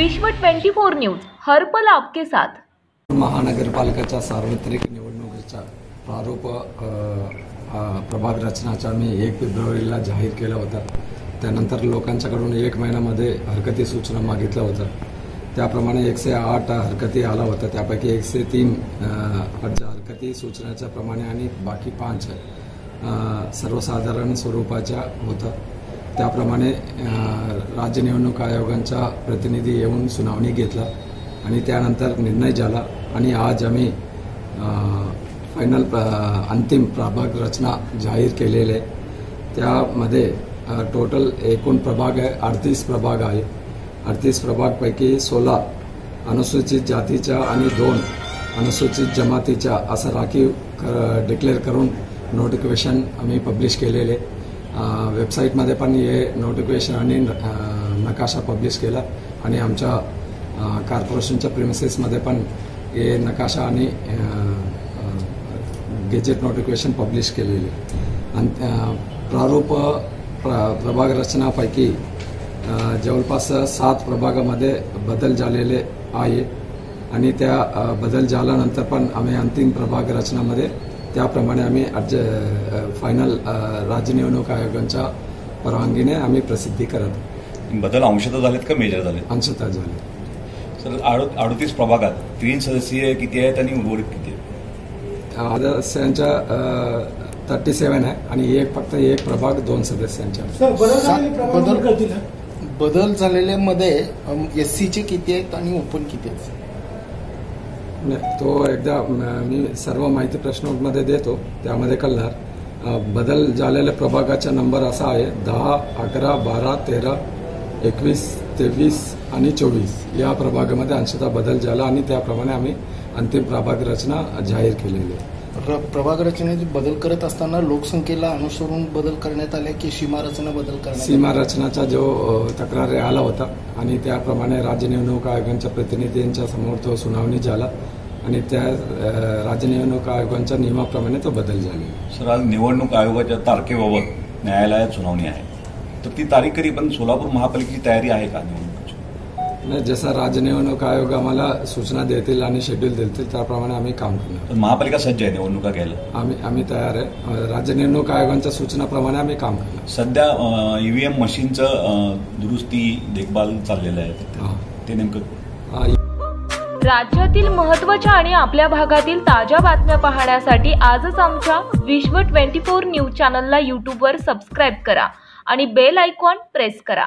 विश्व 24 न्यूज हर पल आपके साथ। महानगरपालिकेच्या सार्वत्रिक निवडणुकीचा प्रारूप प्रभाग रचनाचा मी 1 फेब्रुवारीला जाहीर केला होता। त्यानंतर लोकांच्याकडून 1 महिन्यामध्ये हरकती सूचना मागितल्या होत्या। त्याप्रमाणे 108 हरकती आला होता। त्यापैकी 103 हरकती सूचनाच्या प्रमाणे आणि बाकी 5 सर्वसाधारण स्वरूपाच्या होत्या। त्याप्रमाणे राज्य निवडणूक आयोगाचा प्रतिनिधी येऊन सुनावणी घेतला आणि त्यानंतर निर्णय झाला आणि आज आम्ही फायनल अंतिम प्रभाग रचना जाहीर केलेले। त्यामध्ये टोटल एकूण प्रभाग आहे 38 प्रभाग आहे। 38 प्रभागपैकी 16 अनुसूचित जातीच्या आणि 2 अनुसूचित जमातीच्या असं राखीव डिक्लेअर करून नोटिफिकेशन आम्ही पब्लिश केलेले। वेबसाईटमध्ये पण हे नोटिफिकेशन आणि नकाशा पब्लिश केला आणि आमच्या कॉर्पोरेशनच्या प्रिमिसेसमध्ये पण हे नकाशा आणि गेजेट नोटिफिकेशन पब्लिश केलेले। प्रारूप प्रभाग रचनापैकी जवळपास 7 प्रभागामध्ये बदल झालेले आहे आणि त्या बदल झाल्यानंतर पण आम्ही अंतिम प्रभाग रचनामध्ये त्याप्रमाणे आम्ही फायनल राज्य निवडणूक आयोगाच्या परवानगीने आम्ही प्रसिद्धी करत। बदल अंशतः झालेत का मेजर झाले? अंशतः झाले। सर 38 प्रभागात 3 सदस्यीय किती आहेत आणि उर्वरित किती आहेत? सदस्यांच्या 37 आहे आणि फक्त एक प्रभाग 2 सदस्यांच्या। बदल झालेल्यामध्ये एससीचे किती आहेत आणि ओपन किती आहेत? तो एकदा मी सर्व माहिती प्रश्नोत्तरमध्ये देतो, त्यामध्ये कळणार। बदल झालेल्या प्रभागाचा नंबर असा आहे 10, 11, 12, 13, 21, 23 आणि 24 या प्रभागामध्ये अंशतः बदल झाला आणि त्याप्रमाणे आम्ही अंतिम प्रभाग रचना जाहीर केलेली आहे। प्रभाग रचनेत बदल करत असताना लोकसंख्येला अनुसरून बदल करण्यात आले की सीमा रचना बदल करण्यात? सीमा रचनाचा जो तक्रार आला होता आणि त्याप्रमाणे राज्य निवडणूक आयोगाच्या प्रतिनिधींच्या समोर तो सुनावणी झाला आणि त्या राज्य निवडणूक आयोगाच्या नियमाप्रमाणे तो बदल झाला। सर आज निवडणूक आयोगाच्या तारखेबाबत न्यायालयात सुनावणी आहे, तर ती तारीख कधी पण सोलापूर महापालिकेची तयारी आहे का निवडणुकीची? नाही, जसा राज्य निवडणूक आयोग आम्हाला सूचना देतील आणि शेड्यूल देतील त्याप्रमाणे आम्ही काम करणार। महापालिका सज्ज आहे निवडणुका घ्यायला? आम्ही तयार आहे। राज्य निवडणूक आयोगाच्या सूचनाप्रमाणे आम्ही काम करणार। सध्या ईव्हीएम मशीनचं दुरुस्ती देखभाल चाललेलं आहे, ते नेमकं? राज्यातील महत्त्वाच्या आणि आपल्या भागातील ताज्या बातम्या पाहण्यासाठी आजच आमच्या विश्व 24 न्यूज चॅनलला यूट्यूबवर सबस्क्राईब करा आणि बेल आयकॉन प्रेस करा।